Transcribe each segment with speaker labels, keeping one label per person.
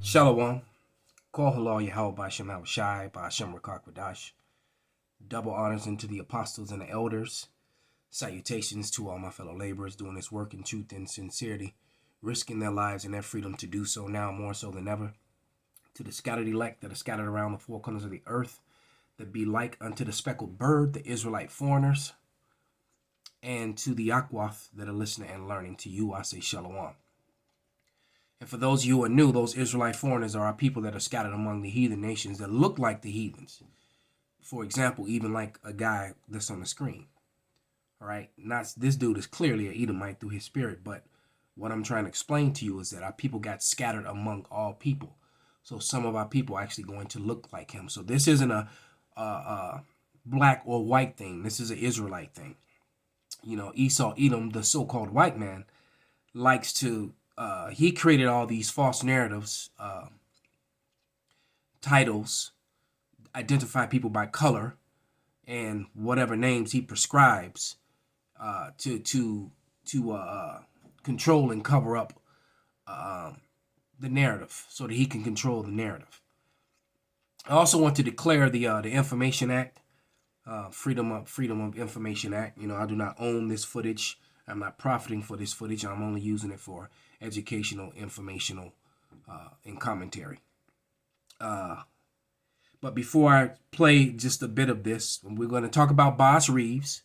Speaker 1: Shalom. Call halal Yahweh Bashem Shai Bashem Rakakwadash. Double honors unto the apostles and the elders. Salutations to all my fellow laborers doing this work in truth and sincerity, risking their lives and their freedom to do so now more so than ever. To the scattered elect that are scattered around the four corners of the earth, that be like unto the speckled bird, the Israelite foreigners, and to the Akwath that are listening and learning. To you I say Shalom. And for those of you who are new, those Israelite foreigners are our people that are scattered among the heathen nations that look like the heathens. For example, even like a guy that's on the screen. All right, not this dude is clearly an Edomite through his spirit, but what I'm trying to explain to you is that our people got scattered among all people. So some of our people are actually going to look like him. So this isn't a black or white thing. This is an Israelite thing. You know, Esau, Edom, the so-called white man, likes to he created all these false narratives, titles, identify people by color, and whatever names he prescribes to control and cover up the narrative, so that he can control the narrative. I also want to declare the Information Act, Freedom of Information Act. You know, I do not own this footage. I'm not profiting for this footage. I'm only using it for educational, informational, and commentary. But before I play just a bit of this, we're going to talk about Boz Reeves,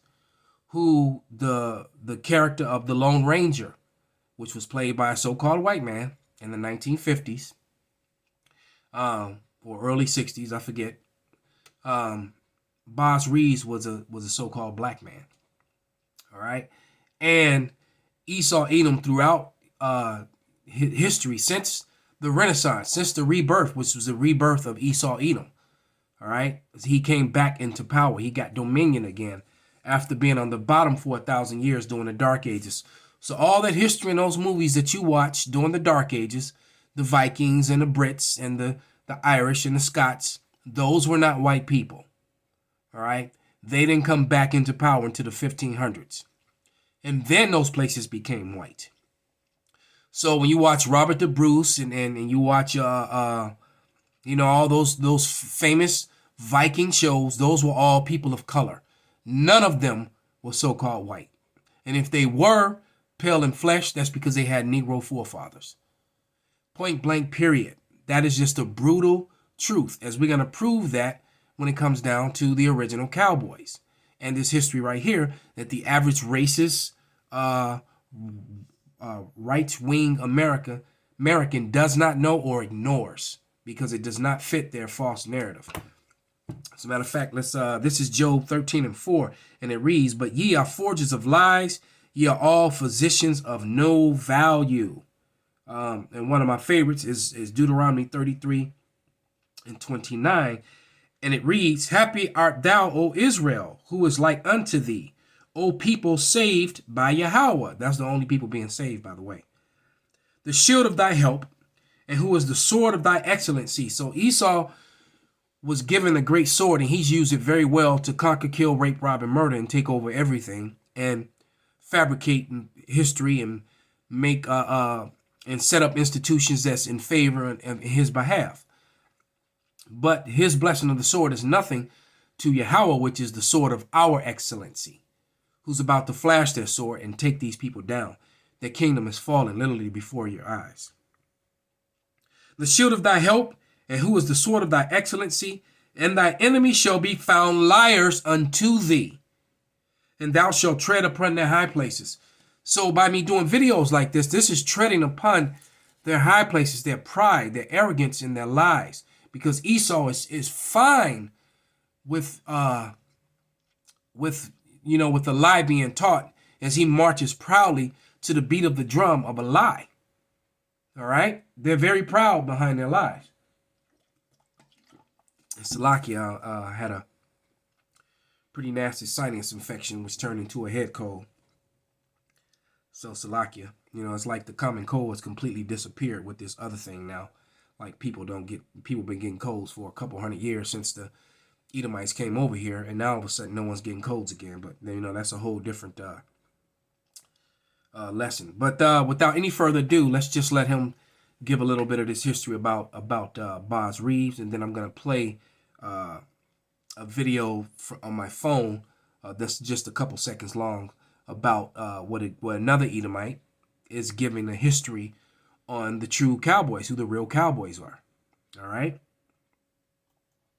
Speaker 1: who the character of the Lone Ranger, which was played by a so-called white man in the 1950s or early 60s, I forget. Boz Reeves was a so-called black man. All right, and Esau Edom throughout history since the Renaissance, since the rebirth, which was the rebirth of Esau Edom. All right, he came back into power. He got dominion again after being on the bottom for 1,000 years during the Dark Ages. So all that history in those movies that you watch during the Dark Ages, the Vikings and the Brits and the Irish and the Scots, those were not white people. All right, they didn't come back into power until the 1500s. And then those places became white. So when you watch Robert the Bruce and you watch all those famous Viking shows, those were all people of color. None of them were so-called white. And if they were pale in flesh, that's because they had Negro forefathers. Point blank, period. That is just a brutal truth, as we're going to prove that when it comes down to the original cowboys. And this history right here, that the average racist, right-wing American does not know or ignores, because it does not fit their false narrative. As a matter of fact, this is Job 13:4, and it reads, "But ye are forgers of lies, ye are all physicians of no value." And one of my favorites is Deuteronomy 33:29, and it reads, "Happy art thou, O Israel, who is like unto thee, O people saved by Yahweh." That's the only people being saved, by the way. "The shield of thy help, and who is the sword of thy excellency." So Esau was given a great sword, and he's used it very well to conquer, kill, rape, rob, and murder, and take over everything, and fabricate history, and make and set up institutions that's in favor in his behalf. But his blessing of the sword is nothing to Yahweh, which is the sword of our excellency, who's about to flash their sword and take these people down. Their kingdom is falling literally before your eyes. "The shield of thy help, and who is the sword of thy excellency, and thy enemies shall be found liars unto thee, and thou shalt tread upon their high places." So by me doing videos like this is treading upon their high places, their pride, their arrogance, and their lies, because Esau is fine with the lie being taught, as he marches proudly to the beat of the drum of a lie. All right, they're very proud behind their lies. Salakia had a pretty nasty sinus infection, which turned into a head cold. So Salakia, it's like the common cold has completely disappeared with this other thing now. Like people been getting colds for a couple hundred years since the Edomites came over here, and now all of a sudden no one's getting colds again. But that's a whole different lesson. But without any further ado, let's just let him give a little bit of this history about Boz Reeves, and then I'm gonna play a video on my phone that's just a couple seconds long about what another Edomite is giving the history on the true cowboys, who the real cowboys are. All right.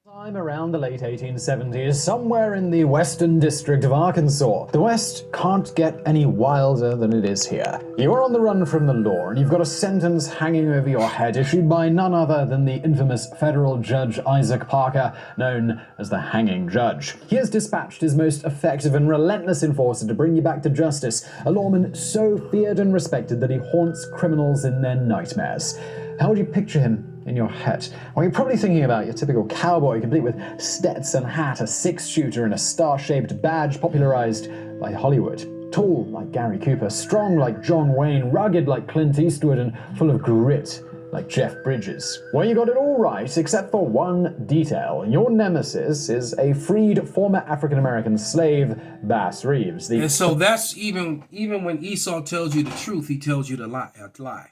Speaker 2: Time around the late 1870s, somewhere in the Western District of Arkansas. The West can't get any wilder than it is here. You're on the run from the law, and you've got a sentence hanging over your head issued by none other than the infamous federal judge Isaac Parker, known as the Hanging Judge. He has dispatched his most effective and relentless enforcer to bring you back to justice, a lawman so feared and respected that he haunts criminals in their nightmares. How would you picture him in your head? Well, you're probably thinking about your typical cowboy, complete with Stetson hat, a six-shooter, and a star-shaped badge popularized by Hollywood. Tall like Gary Cooper, strong like John Wayne, rugged like Clint Eastwood, and full of grit like Jeff Bridges. Well, you got it all right, except for one detail. Your nemesis is a freed former African-American slave, Bass Reeves.
Speaker 1: And so that's even when Esau tells you the truth, he tells you to lie.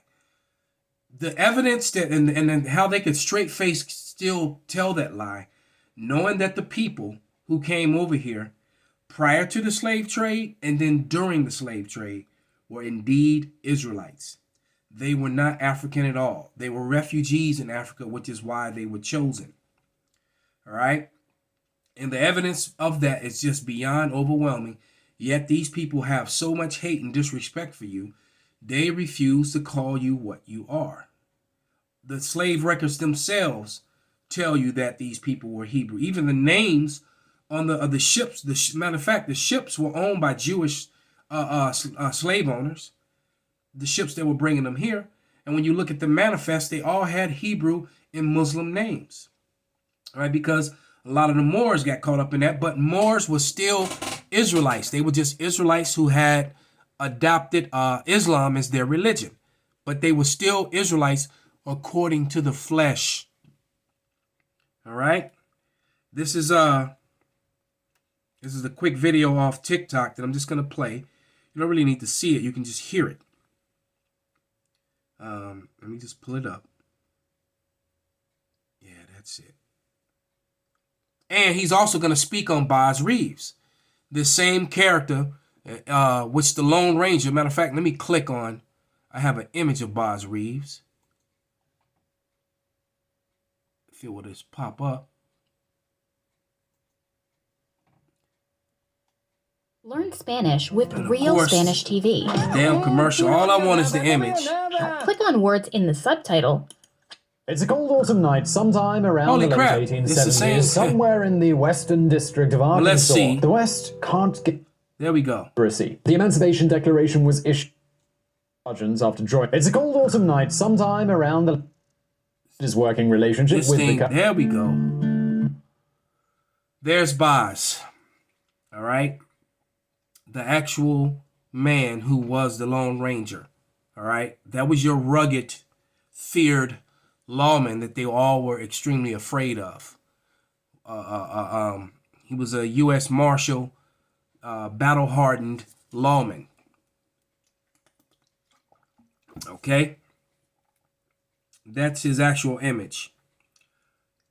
Speaker 1: The evidence that and then how they could straight face still tell that lie, knowing that the people who came over here prior to the slave trade and then during the slave trade were indeed Israelites. They were not African at all. They were refugees in Africa, which is why they were chosen. All right. And the evidence of that is just beyond overwhelming. Yet these people have so much hate and disrespect for you, they refuse to call you what you are. The slave records themselves tell you that these people were Hebrew. Even the names on the ships, matter of fact, the ships were owned by Jewish slave owners, the ships that were bringing them here. And when you look at the manifest, they all had Hebrew and Muslim names, all right? Because a lot of the Moors got caught up in that, but Moors were still Israelites. They were just Israelites who had adopted Islam as their religion, but they were still Israelites according to the flesh. All right. This is a quick video off TikTok that I'm just gonna play. You don't really need to see it; you can just hear it. Let me just pull it up. Yeah, that's it. And he's also gonna speak on Boz Reeves, the same character. Which the Lone Ranger, matter of fact, let me click on, I have an image of Boz Reeves. If it will just pop up.
Speaker 3: Learn Spanish with Real Spanish TV.
Speaker 1: Damn commercial. All I want is the image.
Speaker 3: Click on words in the subtitle.
Speaker 2: It's a cold autumn night sometime around the late 1870s, somewhere in the Western District of Arkansas.
Speaker 1: Let's see.
Speaker 2: The West can't get...
Speaker 1: There we go.
Speaker 2: The Emancipation Declaration was issued after joining. It's a cold autumn night sometime around the... his working relationship with the...
Speaker 1: There we go. There's Boz. All right. The actual man who was the Lone Ranger. All right. That was your rugged, feared lawman that they all were extremely afraid of. He was a U.S. Marshal, battle-hardened lawman. Okay. That's his actual image.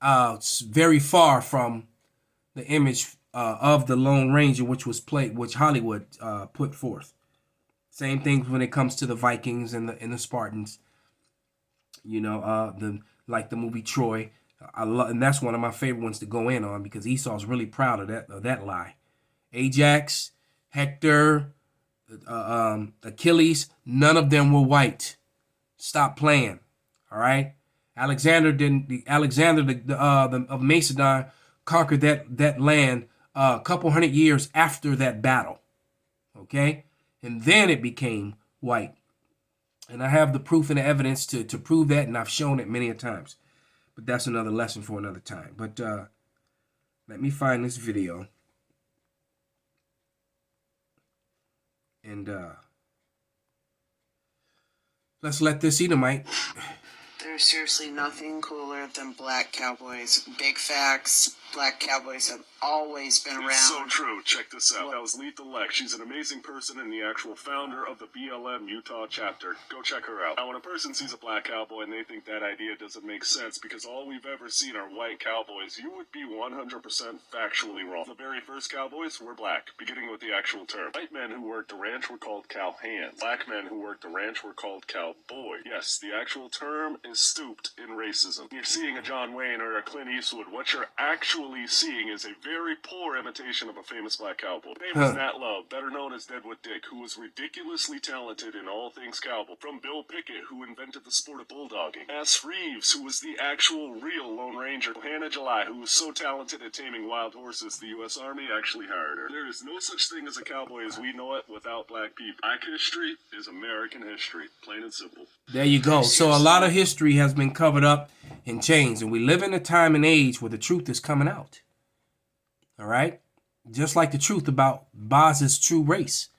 Speaker 1: It's very far from the image of the Lone Ranger, which Hollywood put forth. Same thing when it comes to the Vikings and the Spartans. You know, like the movie Troy. And that's one of my favorite ones to go in on because Esau's really proud of that lie. Ajax, Hector, Achilles, none of them were white. Stop playing. All right. Alexander of Macedon conquered that land a couple hundred years after that battle. Okay. And then it became white. And I have the proof and the evidence to prove that, and I've shown it many a times. But that's another lesson for another time. But let me find this video. And let's let this Edomite.
Speaker 4: There's seriously nothing cooler than black cowboys. Big facts. black cowboys have always been around.
Speaker 5: It's so true. Check this out. That was Lethal Lex. She's an amazing person and the actual founder of the BLM Utah chapter. Go check her out. Now, when a person sees a black cowboy and they think that idea doesn't make sense because all we've ever seen are white cowboys, you would be 100% factually wrong. The very first cowboys were black, beginning with the actual term. White men who worked the ranch were called cowhands. Black men who worked the ranch were called cowboy. Yes, the actual term is stooped in racism. You're seeing a John Wayne or a Clint Eastwood. What you're actually seeing is a very poor imitation of a famous black cowboy. His name was Nat Love, better known as Deadwood Dick, who was ridiculously talented in all things cowboy. From Bill Pickett, who invented the sport of bulldogging. Ass Reeves, who was the actual real Lone Ranger. Hannah July, who was so talented at taming wild horses, the U.S. Army actually hired her. There is no such thing as a cowboy as we know it without black people. Black history is American history, plain and simple.
Speaker 1: There you go. So a lot of history has been covered up and changed, and we live in a time and age where the truth is coming out. All right? Just like the truth about Boz's true race.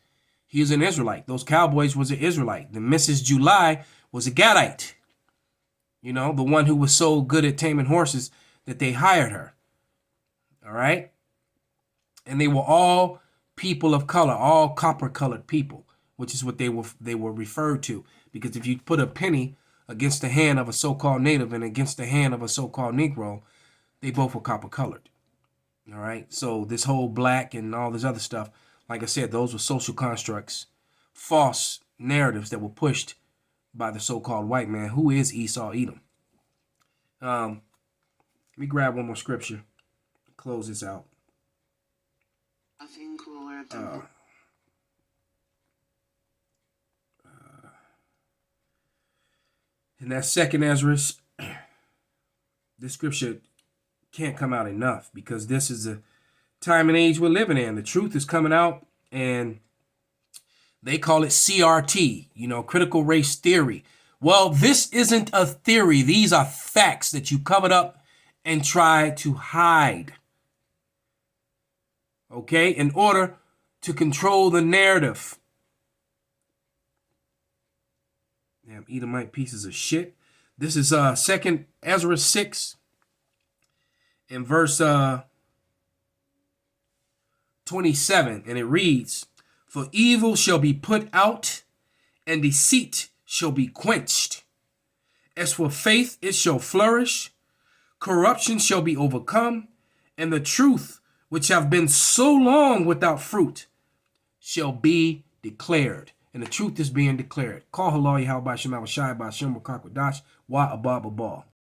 Speaker 1: He is an Israelite. Those cowboys was an Israelite. The Mrs. July was a Gadite. You know, the one who was so good at taming horses that they hired her. All right? And they were all people of color, all copper-colored people, which is what they were referred to. Because if you put a penny against the hand of a so-called native and against the hand of a so-called Negro, they both were copper-colored. All right? So this whole black and all this other stuff, like I said, those were social constructs, false narratives that were pushed by the so-called white man, who is Esau Edom. Let me grab one more scripture, close this out.
Speaker 4: Nothing cooler than
Speaker 1: In that second Ezra, this scripture can't come out enough because this is the time and age we're living in. The truth is coming out, and they call it CRT, critical race theory. Well, this isn't a theory. These are facts that you covered up and try to hide. Okay? In order to control the narrative. Damn Edomite pieces of shit. This is 2nd Ezra 6 in verse 27. And it reads, "For evil shall be put out, and deceit shall be quenched. As for faith, it shall flourish. Corruption shall be overcome, and the truth, which have been so long without fruit, shall be declared." And the truth is being declared. Call Halal Yahweh Shema Shai Ba Shem Wakakwadash Wa Abba Babal.